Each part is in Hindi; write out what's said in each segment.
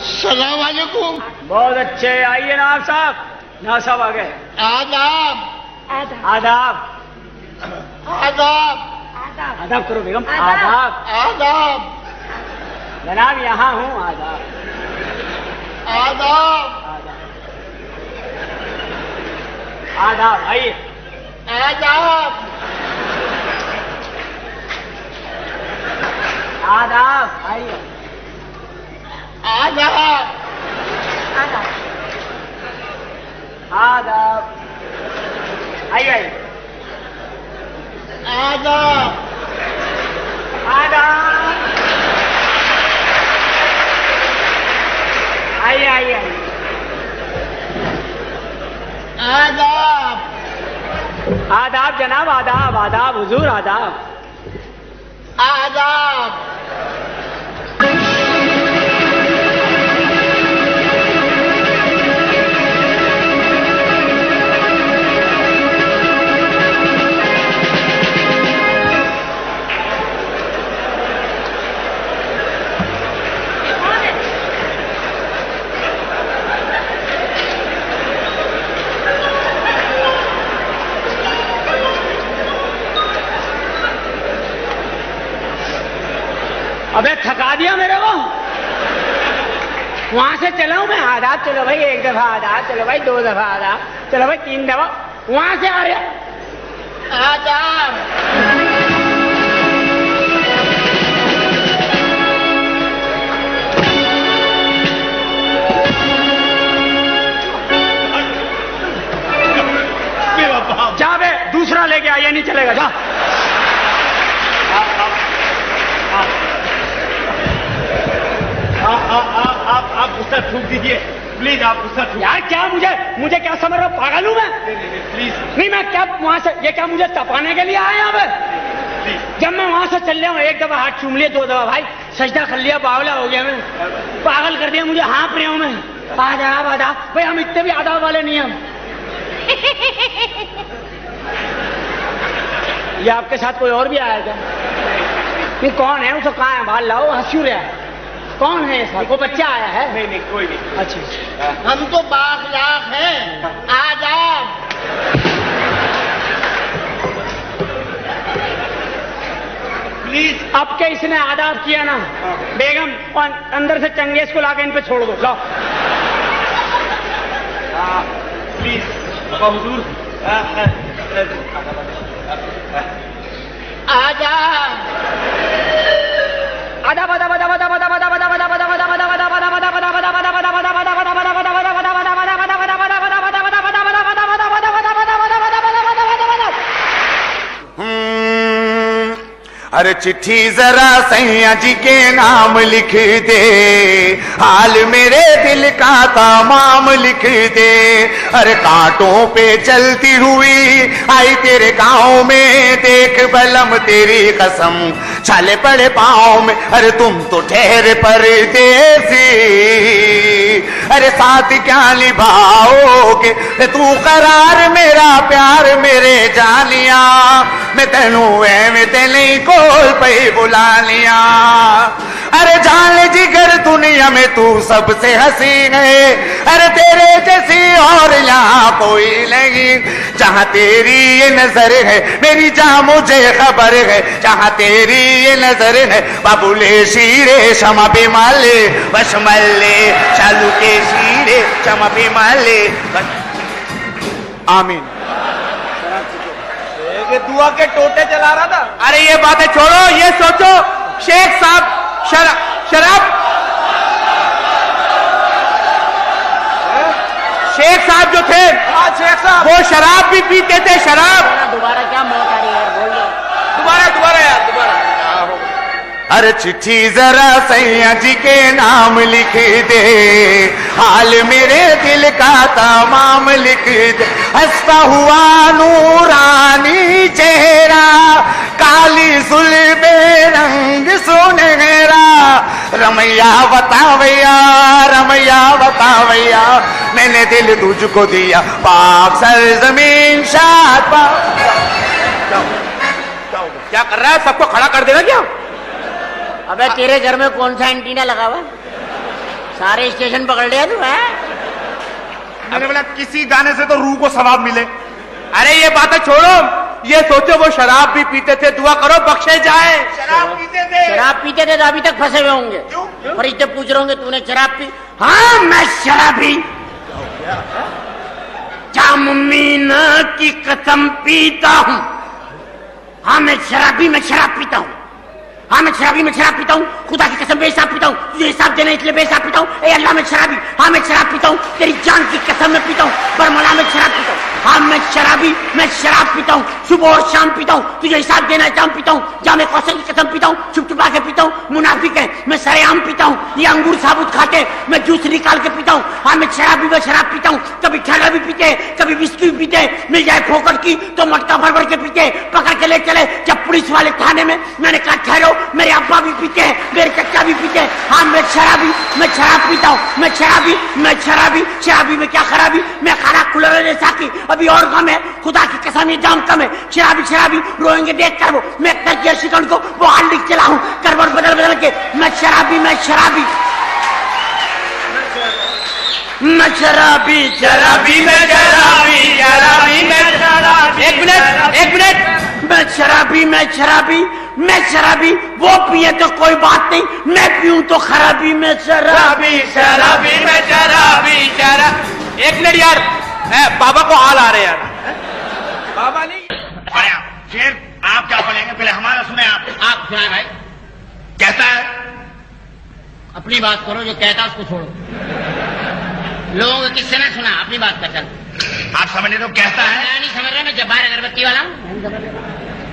सलाम वालेकुम। बहुत अच्छे, आइए नवाब साहब। नवाब साहब आ गए। आदाब आदाब आदाब आदाब आदाब करो बेगम। आदाब। आदाब जनाब यहाँ हूँ। आदाब आदाब आदाब। आइए। आदाब आदाब। आइए। आदाब आदाब आदाब। आइए आइए। आदाब आदाब। आइए आइए आइए। आदाब आदाब जनाब। आदाब आदाब हुजूर। आदाब। आदाब अबे थका दिया मेरे को। वहां से चला हूं मैं। आदाब। चलो भाई एक दफा आदाब। चलो भाई दो दफा आदाब। चलो भाई तीन दफा। वहां से आ रहे। आदाब जा बे दूसरा लेके आ। ये नहीं चलेगा। जा। आप गुस्सा थूक दीजिए प्लीज। आप गुस्सा थूक। यार क्या मुझे क्या समझ रहे हो? पागल हूं मैं? प्लीज नहीं मैं क्या वहां से ये क्या मुझे तपाने के लिए आया यहाँ पे? जब मैं वहां से चल रहा हूँ एक दफा हाथ चूम लिया, दो दफा भाई सजदा कर लिया, बावला हो गया मैं। पागल कर दिया मुझे। हाँप रहा हूं मैं। आदाब आदाब। भाई हम इतने भी आदाब वाले नहीं हम। ये आपके साथ कोई और भी आया क्या? ये कौन है? उसे कहाँ है? बाहर लाओ। हंस क्यों रहा है? कौन है? साथ वो बच्चा आया है? नहीं कोई नहीं। अच्छा। हम तो बाखलाक हैं। आदाब प्लीज। अब क्या इसने आदाब किया ना? बेगम और अंदर से चंगेज को लाके इन पे छोड़ दो। लाओ। प्लीज हुजूर। आदाब आदाब आदाब आदाब आदाब आदाब आदाब आदाब आदाब आदाब आदाब अरे चिट्ठी जरा सैया जी के नाम लिख दे, हाल मेरे दिल का तमाम लिख दे। अरे कांटों पे चलती हुई आई तेरे गाँव में, देख बलम तेरी कसम छाले पड़े पाँव में। अरे तुम तो ठहरे परदेसी, अरे साथ क्या निभाओगे तू करार मेरा प्यार मेरे जानिया। मैं तेनू मैं तेने कोल पे बुला लिया। अरे जान जिगर दुनिया में तू सबसे हसीन है, अरे तेरे जैसी और यहाँ कोई नहीं। जहाँ तेरी ये नजर है मेरी जान मुझे खबर है, जहाँ तेरी ये नजर है बाबुले शीरे क्षमा भी माले बशमल्ले चालू के शीरे क्षमा भी माले। आमीन। ये दुआ के टोटे चला रहा था। अरे ये बातें छोड़ो, ये सोचो शेख साहब शराब शेख साहब जो थे शेख साहब वो शराब भी पीते थे। शराब। दोबारा क्या मौत आ रही है? बोल दो। दोबारा यार दोबारा। अरे चिट्ठी जरा सैया जी के नाम लिख दे, हाल मेरे दिल का तमाम लिख दे। हंसता हुआ नूरानी चेहरा, काली जुल्फे रंग सुनहरा। रमैया बतावैया रमैया बतावैया, मैंने दिल तुझको दिया पाक सरजमीन शाद। क्या कर रहा है? सबको खड़ा कर देगा क्या? अबे तेरे घर में कौन सा एंटीना लगा हुआ? सारे स्टेशन पकड़ लिया तू है? मैंने बोला किसी गाने से तो रूह को सवाब मिले। अरे ये बातें छोड़ो, ये सोचो वो शराब भी पीते थे, दुआ करो बख्शे जाए। शराब पीते थे? शराब पीते थे तो अभी तक फंसे हुए होंगे। क्यों? फरिश्ते पूछ रहे होंगे तूने शराब पी? हाँ मैं शराबी, जामुमीन की कसम पीता हूँ। हाँ मैं शराब पीता हूँ। हाँ मैं शराब पीता हूँ। खुदा की कसम बेहिसाब पीता हूँ। तुझे हिसाब देना इसलिए बेहिसाब पीता हूँ। ए अल्लाह मैं शराबी, हाँ मैं शराब पीता हूँ। तेरी जान की कसम मैं पीता हूँ। बरमला में शराब पीता हूँ। हाँ मैं शराब पीता हूँ। सुबह और शाम पीता हूँ। तुझे हिसाब देना शाम पीता हूँ। जामे कौशल की कसम पीता हूँ। छुप छुपा के पीता हूँ। मुनाफिक है मैं सरेआम पीता हूँ। ये अंगूर साबुत खाते मैं जूस निकाल के पीता हूँ। हाँ मैं शराब पीता हूँ। कभी ठंडा भी पीते, कभी विस्की भी पीते। मिल जाए फोकट की तो मटका भर भर के पीते। पकड़ के ले चले जब पुलिस वाले थाने में, मैंने कहा ठहरो, मेरे अब्बा भी पीते हैं, मेरे चचा भी पीते हैं। हाँ मैं शराब पीता हूँ। मैं शराबी में क्या खराबी? मैं खाना खुला जैसा की अभी और कम है। खुदा की कसम ये जाम कम है। शराबी रोएंगे देख कर वो। मैं तकिया शिकन को वो हाल लिख चला हूँ करवट बदल के। मैं शराबी मैं शराबी। वो पिए तो कोई बात नहीं, मैं पीऊं तो खराबी। मैं शराबी। एक मिनट यार, बाबा को हाल आ रहे यार। बाबा नहीं। शेर आप क्या बोलेंगे? पहले हमारा सुने आप सुनाए भाई। कहता है अपनी बात करो, जो कहता उसको छोड़ो। लोगों को किससे ना सुना, अपनी बात कर चल। आप समझ रहे? तो कहता है, मैं नहीं समझ रहा, मैं जब्बार अगरबत्ती वाला हूँ।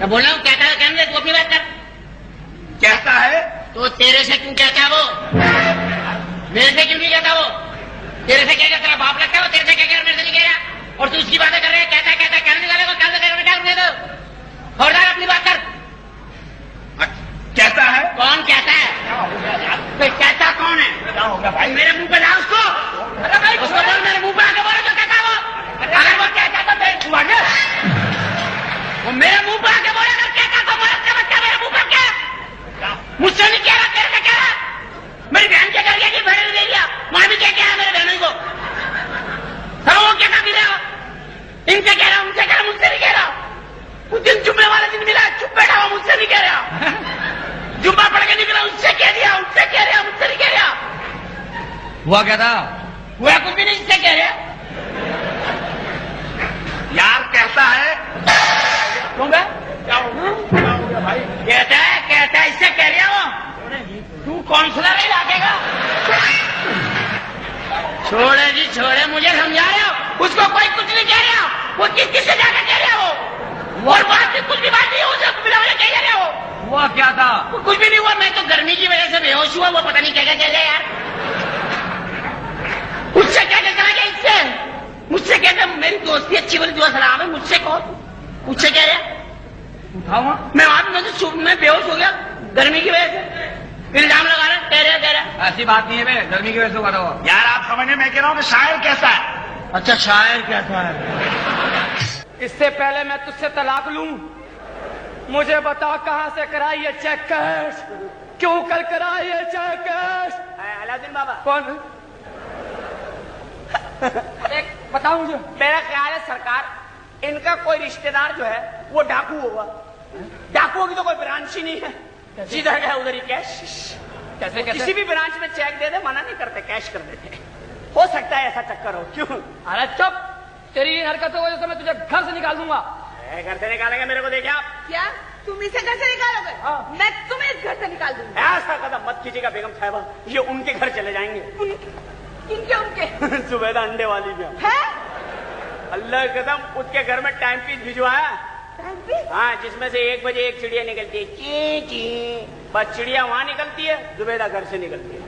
मैं बोल रहा हूँ कहता है, कहने दे, तू अपनी बात कर। कहता है तो तेरे से क्यों कहता है वो? मेरे से क्यों नहीं कहता वो? तेरे से क्या तेरा बाप लगता है वो? तेरे से क्या मेरे से नहीं कह रहा? और तू उसकी बातें कर रहे हैं। कहता कहने वाले को क्या कर खबरदार अपनी बात कर। कहता है कौन कहता है? कहता कौन है? क्या होगा भाई? मेरे मुंह पे ला उसको। अरे भाई उसको बोल, मेरे मुंह पे आके बोलो जो कहता वो। अगर वो कहता तो वो मेरे मुंह पे आके बोले अगर कहता तो मरद का बच्चा मेरे मुंह पर क्या? मुझसे नहीं कह रहा, तेरे से कह रहा। मेरी बहन क्या कर गया? बहन दे दिया। वहां भी क्या है मेरे बहनों को? सब वो क्या कर रहा? इनसे कह रहा, उनसे कह रहा, मुझसे नहीं कह रहा। उस दिन जुम्मे वाले दिन मिला, चुप बैठा हुआ, मुझसे नहीं कह रहा। जुम्मा पढ़ के निकला, उससे कह दिया, मुझसे नहीं कह रहा। हुआ क्या था? हुआ कुछ भी नहीं, इससे कह रहा यार कहता है क्यों बे? क्या हो गया भाई? कहता है इससे कह रहा वो। तू काउंसलर है इलाके का? छोड़े जी छोड़े, मुझे समझा रहे हो? उसको कोई कुछ नहीं कह रहा। वो किससे जाकर कह रहा वो? और बात की कुछ भी बात नहीं, उसे बिना वजह कह रहा वो। हुआ क्या था? कुछ भी नहीं हुआ, मैं तो गर्मी की वजह से बेहोश हुआ। वो पता नहीं क्या कह रहा यार। उससे क्या कहता है? इससे मुझसे कहता, मेरी दोस्ती अच्छी बोली, दुआ सलाम है। मुझसे कौन? मुझसे कह रहा मैं वहां मैं बेहोश हो गया गर्मी की वजह से। इल्जाम लगा रहा, कह रहा। ऐसी बात नहीं है बे, गर्मी की वजह से हुआ था। यार आप समझे? मैं कह रहा हूँ कि शायर कैसा है? अच्छा शायर कहता है। इससे पहले मैं तुझसे तलाक लूं, मुझे बता कहां से कराई ये चेक कैश? क्यों कल कराई ये चेक कैश? अलाउद्दीन बाबा कौन? एक बताओ मुझे। मेरा ख्याल है सरकार, इनका कोई रिश्तेदार जो है वो डाकू होगा। डाकुओं की तो कोई ब्रांच ही नहीं है, सीधा गया उधर ही कैश। कैसे किसी भी ब्रांच में चेक दे दे, मना नहीं करते, कैश कर देते। हो सकता है ऐसा चक्कर हो। क्यों? अरे चुप, तेरी इन हरकतों की वजह से मैं तुझे घर से निकाल दूंगा। घर से निकालेंगे? मेरे को देखिए आप। क्या तुम इसे घर से निकालोगे? हाँ। मैं तुम्हें इस घर से निकाल दूंगी। ऐसा कदम मत कीजिएगा बेगम साहिबा, ये उनके घर चले जाएंगे। उनके सुबेदा अंडे वाली में है? अल्लाह कसम, उसके घर में टाइम पीस भिजवाया। हाँ, जिसमें से 1 बजे एक चिड़िया निकलती है, ची ची। बस चिड़िया वहां निकलती है, जुबेदा घर से निकलती है।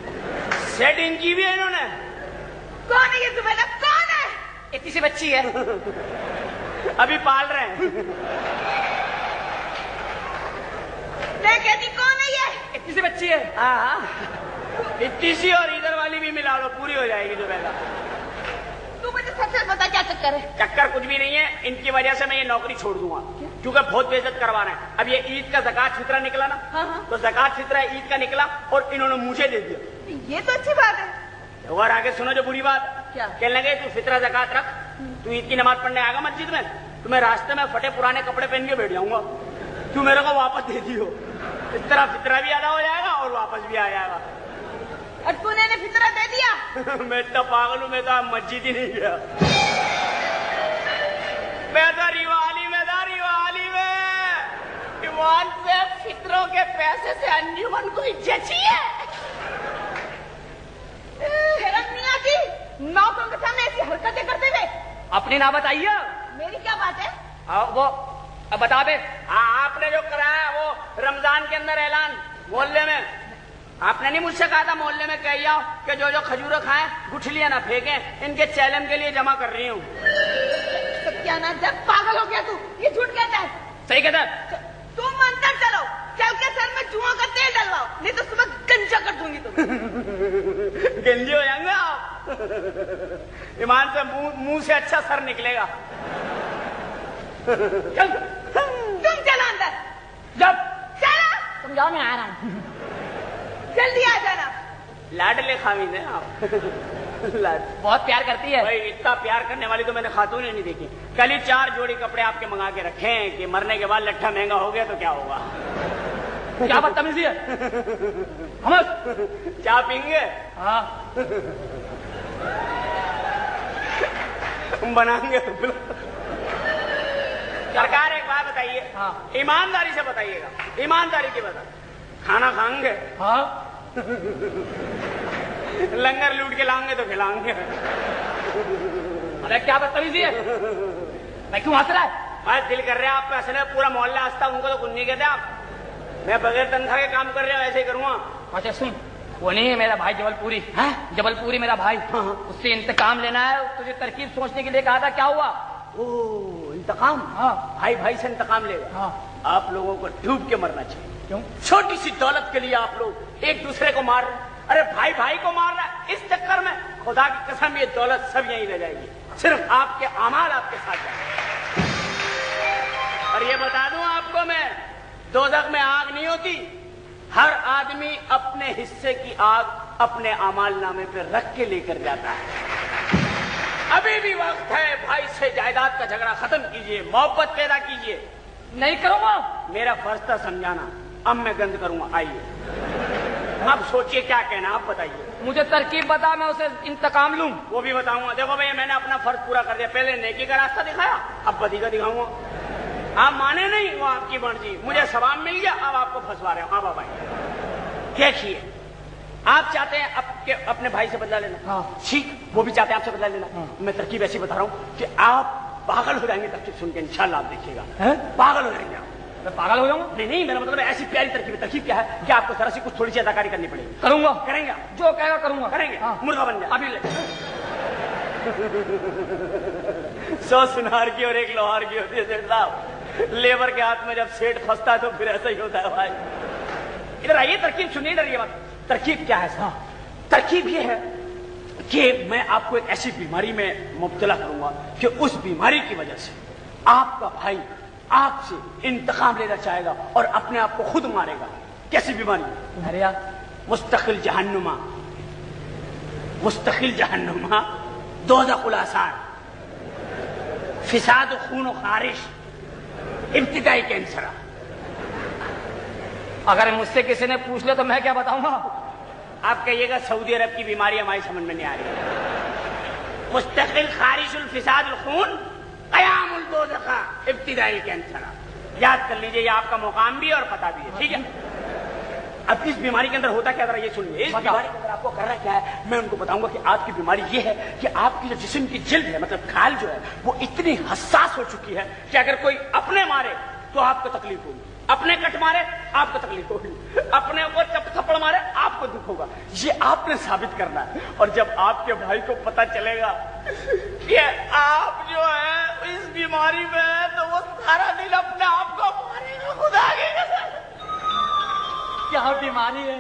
सेटिंग की भी है इन्होंने। कौन है ये जुबेदा? कौन है? इतनी सी बच्ची है, अभी पाल रहे हैं। मैं कहती कौन है ये? इतनी सी बच्ची है। हाँ, इतनी सी और इधर वाली भी मिला लो, पूरी हो जाएगी जुबेदा। तू मुझे सच बता, क्या चक्कर है? चक्कर कुछ भी नहीं है, इनकी वजह से मैं ये नौकरी छोड़ दूंगा, क्योंकि बहुत बेइज्जत करवा रहे हैं। अब ये ईद का ज़कात फितरा निकला ना, हाँ। तो ज़कात फितरा ईद का निकला और इन्होंने मुझे दे दिया। ये तो अच्छी बात है। और आगे सुनो जो बुरी बात। क्या? कहने लगे तू फितरा ज़कात रख, तू ईद की नमाज पढ़ने आएगा मस्जिद में, तो मैं रास्ते में फटे पुराने कपड़े पहन के बैठ जाऊंगा, तू मेरे को वापस दे दियो। इस तरह फितरा भी अदा हो जाएगा और वापस भी आ जाएगा। और तूने ने फितरा दे दिया? मैं इतना पागल हूं, मैं तो मस्जिद ही नहीं गया। मैं तो रिवाली में ईमान से फितरों के पैसे से अंजुमन को जची है। शर्म नहीं आती नौकरों के सामने ऐसी हरकतें करते हुए? अपनी ना बताइए। मेरी क्या बात है? वो अब बता दे। आपने जो कराया वो रमजान के अंदर ऐलान मोहल्ले में, आपने नहीं मुझसे कहा था मोहल्ले में कह जाओ कि जो जो खजूर खाएं गुठलियां ना फेंकें, इनके चैलेंज के लिए जमा कर रही हूँ। सत्यानाश, पागल हो गया तू, ये झूठ कहता है। सही कहता है। तुम मंदिर चलो, चल के सर में जुआ का तेल डलवाओ, नहीं तो सुबह गंजा कर दूंगी तुम्हें। गंजे हो जाएंगे आप। ईमान से मुंह से अच्छा सर निकलेगा। चल तुम चलो अंदर। जब चलो, तुम जाओ, मैं आ रहा हूं। जल्दी आ जाना। लाडले खामिद है आप। बहुत प्यार करती है भाई, इतना प्यार करने वाली तो मैंने खातून ही नहीं देखी। कल ही 4 जोड़ी कपड़े आपके मंगा के रखे हैं कि मरने के बाद लट्ठा महंगा हो गया तो क्या होगा। क्या बदतमीजी है। हम चाय पीएंगे? हाँ बनाएंगे। सरकार एक बात बताइए। हाँ। ईमानदारी से बताइएगा, ईमानदारी की बता, खाना खाएंगे? हाँ। लंगर लूट के लाएंगे तो खिलाएंगे। अरे क्या बदतमीजी है। मैं क्यों हंस रहा है? मैं दिल कर रहा है आप पे हंसने, पूरा मोहल्ला हंसता, उनको तो कुछ नहीं कहते आप। मैं बगैर तनख्वाह के काम कर रहा हूँ, ऐसे ही करूँगा। अच्छा सुन, वो नहीं है मेरा भाई जबलपुरी है, जबलपुरी मेरा भाई। हाँ। उससे इंतकाम लेना है, तुझे तरकीब सोचने के लिए कहा था, क्या हुआ? ओ इंतकाम। हाँ। भाई भाई से इंतकाम लेगा। हाँ। आप लोगों को डूब के मरना चाहिए। क्यों? छोटी सी दौलत के लिए आप लोग एक दूसरे को मार रहे। अरे भाई भाई को मार रहा है, इस चक्कर में खुदा की कसम ये दौलत सब यहीं रह जाएगी, सिर्फ आपके अमाल आपके साथ जाएंगे। और ये बता दूं आपको मैं, दोज़ख में आग नहीं होती, हर आदमी अपने हिस्से की आग अपने अमाल नामे पे रख के लेकर जाता है। अभी भी वक्त है, भाई से जायदाद का झगड़ा खत्म कीजिए, मोहब्बत पैदा कीजिए। नहीं करूंगा, मेरा फर्ज था समझाना, अब मैं गंद करूंगा। आइए अब सोचिए क्या कहना, आप बताइए। मुझे तरकीब बता, मैं उसे इंतकाम लूं। वो भी बताऊंगा। देखो भैया, मैंने अपना फर्ज पूरा कर दिया, पहले नेकी का रास्ता दिखाया, अब बदी का दिखाऊंगा। आप माने नहीं, वो आपकी मर्जी, मुझे सवाब मिल गया, अब आपको फंसवा रहे हो। आप भाई देखिए, आप चाहते हैं अपने भाई से बदला लेना। हाँ। ठीक, वो भी चाहते हैं आपसे बदला लेना। हाँ। मैं तरकीब ऐसी बता रहा हूँ कि आप पागल हो जाएंगे तरकीब सुन के, इंशाल्लाह आप देखिएगा। पागल हो जाएंगे आप। मैं पागल हो जाऊंगा? नहीं, मेरा मतलब ऐसी प्यारी तरकीब है। तरकीब क्या है कि आपको जरा सी कुछ थोड़ी सी अदाकारी करनी पड़ेगी। करूंगा। करेंगे? जो कहेगा करूंगा। करेंगे। हाँ। मुर्गा बन जाए अभी ले। 100 सुनार की और 1 लोहार की होती है सेठ साहब। लेबर के हाथ में जब सेठ फंसता है तो फिर ऐसा ही होता है भाई। इधर आइए, तरकीब सुनिए, इधर ये बात। तरकीब क्या है? हाँ। तरकीब ये है कि मैं आपको एक ऐसी बीमारी में मुब्तला करूंगा कि उस बीमारी की वजह से आपका भाई आपसे इंतकाम लेना चाहेगा और अपने आप को खुद मारेगा। कैसी बीमारी? अरे यार, मुस्तकिल जहन्नुमा, मुस्तकिल जहन्नुमा, दोज़खुल आसार, फिसाद खून खारिश, इब्तिदाई कैंसर। अगर मुझसे किसी ने पूछ ले तो मैं क्या बताऊंगा? आप कहिएगा सऊदी अरब की बीमारी हमारी समझ में नहीं आ रही है। मुस्तकिल खारिशुल फिसादुल खून, क़यामुल दोज़खा, इब्तिदाई कैंसर। याद कर लीजिए, ये आपका मुकाम भी और पता भी है, ठीक है? अब इस बीमारी के अंदर होता क्या, जरा ये सुनिए। इस बीमारी के अंदर आपको करना क्या है, मैं उनको बताऊंगा कि आपकी बीमारी ये है कि आपकी जो जिस्म की जिल्द है, मतलब खाल जो है, वो इतनी हसास हो चुकी है कि अगर कोई अपने मारे तो आपको तकलीफ होगी, अपने कट मारे आपको तकलीफ होगी, अपने को थप्पड़ मारे आपको दुख होगा। ये आपने साबित करना है। और जब आपके भाई को पता चलेगा कि आप जो है इस बीमारी में है, तो वो सारा दिन अपने आप को मारेगा। खुदा के कसम, क्या बीमारी है?